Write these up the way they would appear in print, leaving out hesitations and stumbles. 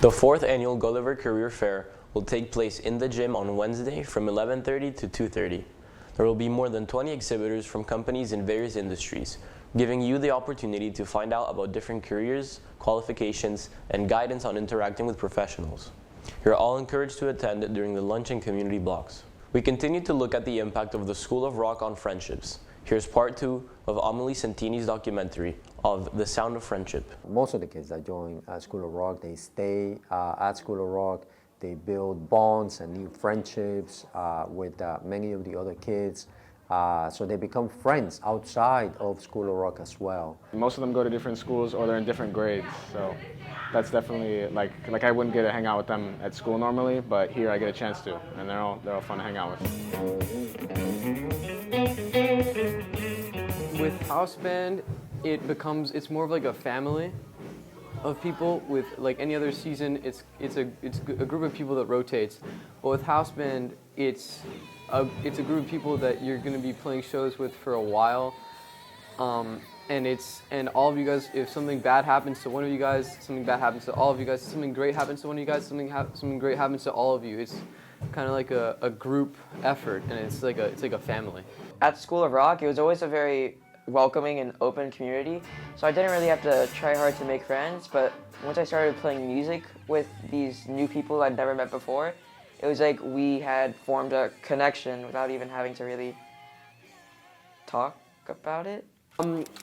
The 4th annual Gulliver Career Fair will take place in the gym on Wednesday from 11:30 to 2:30. There will be more than 20 exhibitors from companies in various industries, giving you the opportunity to find out about different careers, qualifications, and guidance on interacting with professionals. You're all encouraged to attend during the lunch and community blocks. We continue to look at the impact of the School of Rock on friendships. Here's part 2 of Amelie Santini's documentary of The Sound of Friendship. Most of the kids that join School of Rock, they stay at School of Rock. They build bonds and new friendships with many of the other kids. So they become friends outside of School of Rock as well. Most of them go to different schools or they're in different grades. So that's definitely like I wouldn't get to hang out with them at school normally, but here I get a chance to, and they're all fun to hang out with. With house band, it's more of like a family of people. With like any other season, it's a group of people that rotates. But with house band, it's a group of people that you're going to be playing shows with for a while. And all of you guys, if something bad happens to one of you guys, something bad happens to all of you guys. Something great happens to one of you guys, something great happens to all of you. It's kind of like a group effort, and it's like a family. At School of Rock, it was always a very welcoming and open community, so I didn't really have to try hard to make friends. But once I started playing music with these new people I'd never met before, it was like we had formed a connection without even having to really talk about it.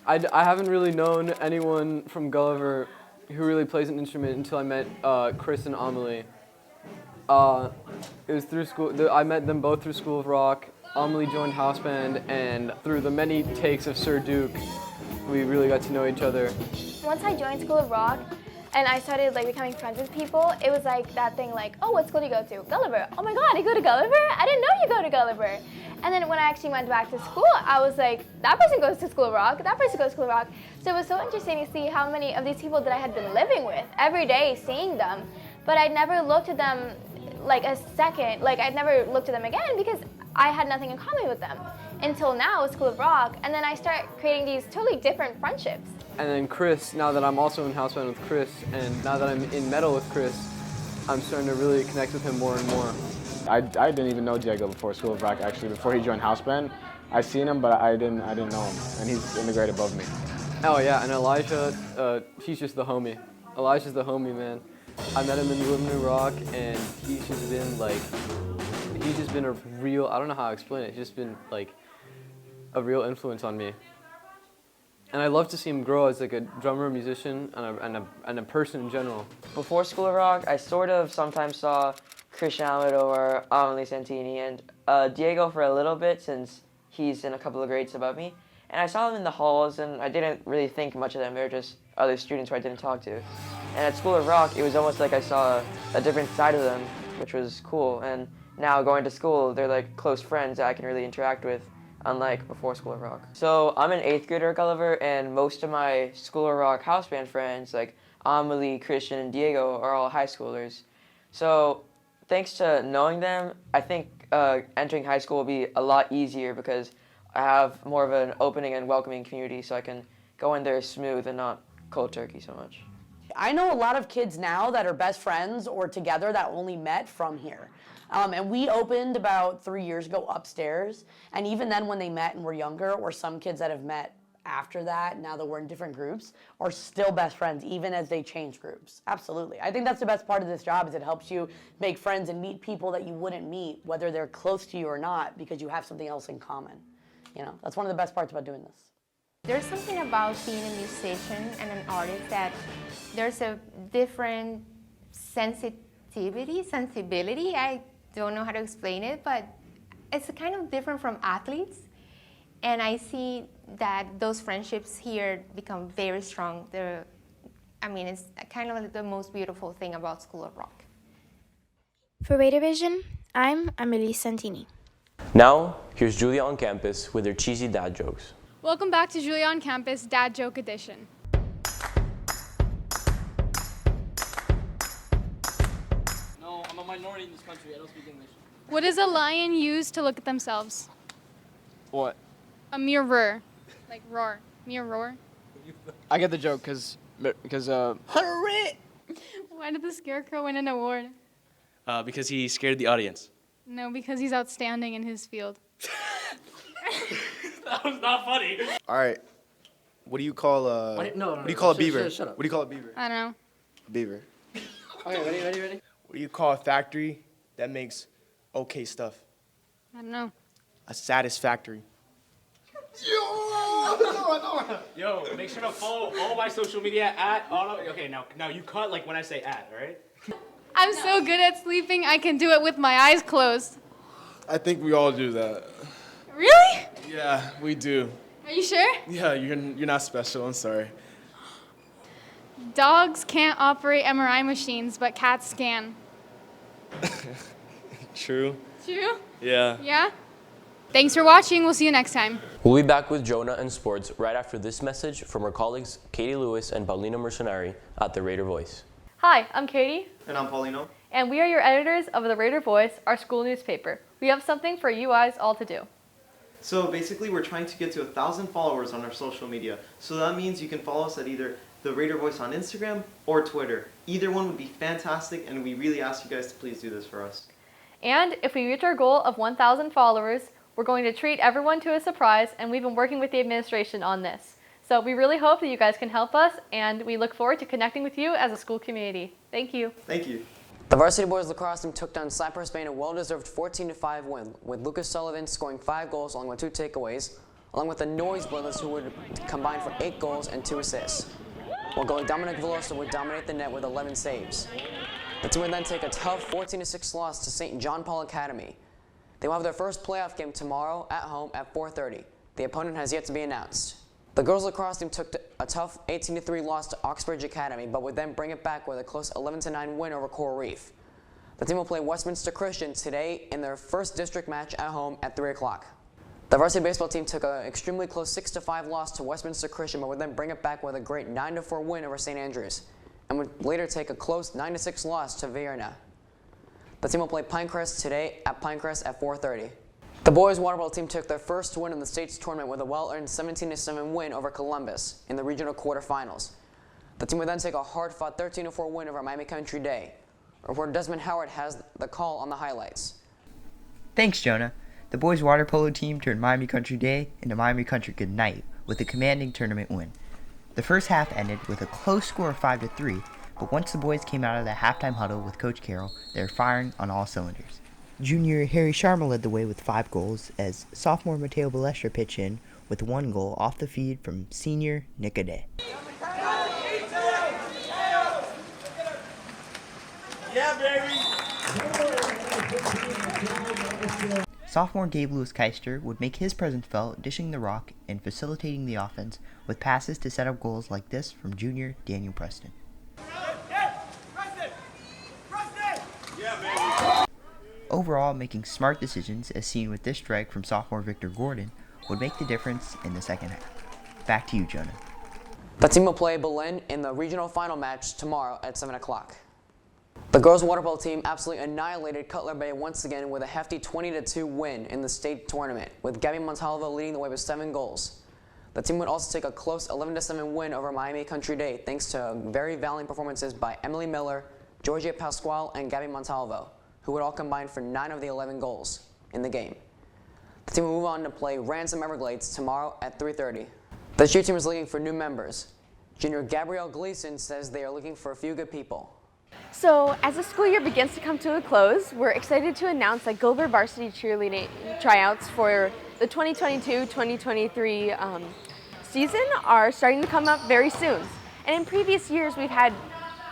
I haven't really known anyone from Gulliver who really plays an instrument until I met Chris and Amelie. It was through school. I met them both through School of Rock. Amelie joined house band, and through the many takes of Sir Duke, we really got to know each other. Once I joined School of Rock, and I started becoming friends with people, it was like that thing oh, what school do you go to? Gulliver. Oh my God, you go to Gulliver? I didn't know you go to Gulliver. And then when I actually went back to school, I was like, that person goes to School of Rock, that person goes to School of Rock. So it was so interesting to see how many of these people that I had been living with every day, seeing them, but I never looked at them a second, I'd never looked at them again because I had nothing in common with them until now with School of Rock, and then I start creating these totally different friendships. And then Chris, now that I'm also in house band with Chris, and now that I'm in metal with Chris, I'm starting to really connect with him more and more. I didn't even know Diego before School of Rock, actually. Before he joined house band, I seen him, but I didn't know him, and he's in the grade above me. Oh yeah, and Elijah, he's just the homie. Elijah's the homie, man. I met him in Living Rock, and he's just been a real, I don't know how to explain it, he's just been a real influence on me. And I love to see him grow as a drummer, musician, and a person in general. Before School of Rock, I sort of sometimes saw Christian Amador, Amelie Santini, and Diego for a little bit since he's in a couple of grades above me. And I saw them in the halls, and I didn't really think much of them. They were just other students who I didn't talk to. And at School of Rock, it was almost like I saw a different side of them, which was cool. And now going to school, they're close friends that I can really interact with, unlike before School of Rock. So I'm an 8th grader at Gulliver, and most of my School of Rock house band friends, like Amelie, Christian, and Diego, are all high schoolers. So thanks to knowing them, I think entering high school will be a lot easier because I have more of an opening and welcoming community, so I can go in there smooth and not cold turkey so much. I know a lot of kids now that are best friends or together that only met from here. And we opened about 3 years ago upstairs, and even then when they met and were younger, or some kids that have met after that, now that we're in different groups, are still best friends even as they change groups. Absolutely. I think that's the best part of this job, is it helps you make friends and meet people that you wouldn't meet, whether they're close to you or not, because you have something else in common. That's one of the best parts about doing this. There's something about being a musician and an artist that there's a different sensibility. I don't know how to explain it, but it's kind of different from athletes. And I see that those friendships here become very strong. It's kind of the most beautiful thing about School of Rock. For RaiderVision, I'm Amelie Santini. Now, here's Julia on campus with her cheesy dad jokes. Welcome back to Julia on Campus Dad Joke Edition. No, I'm a minority in this country. I don't speak English. What does a lion use to look at themselves? What? A mirror. Roar. Mirror. I get the joke because. Hurry! Why did the Scarecrow win an award? Because he scared the audience. No, because he's outstanding in his field. That was not funny. All right. What do you call Wait, no, what do you call a beaver? Shut up. What do you call a beaver? I don't know. Beaver. Okay, ready? What do you call a factory that makes okay stuff? I don't know. A satisfactory. Yo, make sure to follow all my social media at auto. Okay, now you cut like when I say at, all right? I'm so good at sleeping, I can do it with my eyes closed. I think we all do that. Really? Yeah, we do. Are you sure? Yeah, you're not special. I'm sorry. Dogs can't operate MRI machines, but cats can. True. True? Yeah. Yeah? Thanks for watching. We'll see you next time. We'll be back with Jonah and sports right after this message from our colleagues Katie Lewis and Paulino Mercenari at the Raider Voice. Hi, I'm Katie. And I'm Paulino. And we are your editors of the Raider Voice, our school newspaper. We have something for you guys all to do. So basically we're trying to get to 1,000 followers on our social media. So that means you can follow us at either the Raider Voice on Instagram or Twitter. Either one would be fantastic, and we really ask you guys to please do this for us. And if we reach our goal of 1,000 followers, we're going to treat everyone to a surprise, and we've been working with the administration on this. So we really hope that you guys can help us, and we look forward to connecting with you as a school community. Thank you. Thank you. The varsity boys lacrosse team took down Cypress Bay in a well-deserved 14-5 win, with Lucas Sullivan scoring 5 goals along with 2 takeaways, along with the Noyes brothers who would combine for 8 goals and 2 assists, while goalie Dominic Veloso would dominate the net with 11 saves. The team would then take a tough 14-6 loss to St. John Paul Academy. They will have their first playoff game tomorrow at home at 4:30. The opponent has yet to be announced. The girls lacrosse team took a tough 18-3 loss to Oxbridge Academy, but would then bring it back with a close 11-9 win over Coral Reef. The team will play Westminster Christian today in their first district match at home at 3 o'clock. The varsity baseball team took an extremely close 6-5 loss to Westminster Christian, but would then bring it back with a great 9-4 win over St. Andrews, and would later take a close 9-6 loss to Vienna. The team will play Pinecrest today at Pinecrest at 4:30. The boys water polo team took their first win in the state's tournament with a well-earned 17-7 win over Columbus in the regional quarterfinals. The team would then take a hard-fought 13-4 win over Miami Country Day. Reporter Desmond Howard has the call on the highlights. Thanks, Jonah. The boys water polo team turned Miami Country Day into Miami Country Good Night with a commanding tournament win. The first half ended with a close score of 5-3, but once the boys came out of the halftime huddle with Coach Carroll, they were firing on all cylinders. Junior Harry Sharma led the way with 5 goals as sophomore Mateo Balestra pitched in with 1 goal off the feed from senior Nick Ade. Yeah, baby! Sophomore Gabe Lewis-Keister would make his presence felt, dishing the rock and facilitating the offense with passes to set up goals like this from junior Daniel Preston. Overall, making smart decisions, as seen with this strike from sophomore Victor Gordon, would make the difference in the second half. Back to you, Jonah. The team will play Berlin in the regional final match tomorrow at 7 o'clock. The girls water polo team absolutely annihilated Cutler Bay once again with a hefty 20-2 win in the state tournament, with Gabby Montalvo leading the way with 7 goals. The team would also take a close 11-7 win over Miami Country Day thanks to very valiant performances by Emily Miller, Georgia Pasquale, and Gabby Montalvo, who would all combine for 9 of the 11 goals in the game. The team will move on to play Ransom Everglades tomorrow at 3:30. The cheer team is looking for new members. Junior Gabrielle Gleason says they are looking for a few good people. So, as the school year begins to come to a close, we're excited to announce that Gilbert varsity cheerleading tryouts for the 2022-2023 season are starting to come up very soon. And in previous years, we've had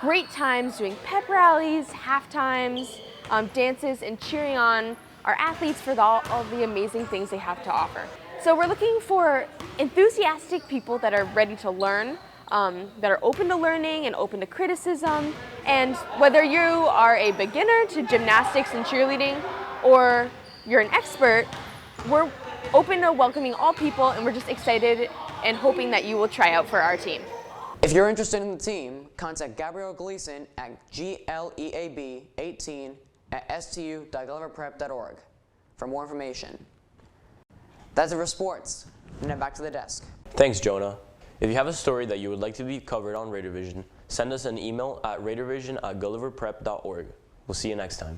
great times doing pep rallies, half times, dances, and cheering on our athletes for all the amazing things they have to offer. So we're looking for enthusiastic people that are ready to learn, that are open to learning and open to criticism. And whether you are a beginner to gymnastics and cheerleading or you're an expert, we're open to welcoming all people, and we're just excited and hoping that you will try out for our team. If you're interested in the team, contact Gabrielle Gleason at gleab18@stu.gulliverprep.org for more information. That's it for sports. Now back to the desk. Thanks, Jonah. If you have a story that you would like to be covered on RaiderVision, Send us an email at RaiderVision@gulliverprep.org. We'll see you next time.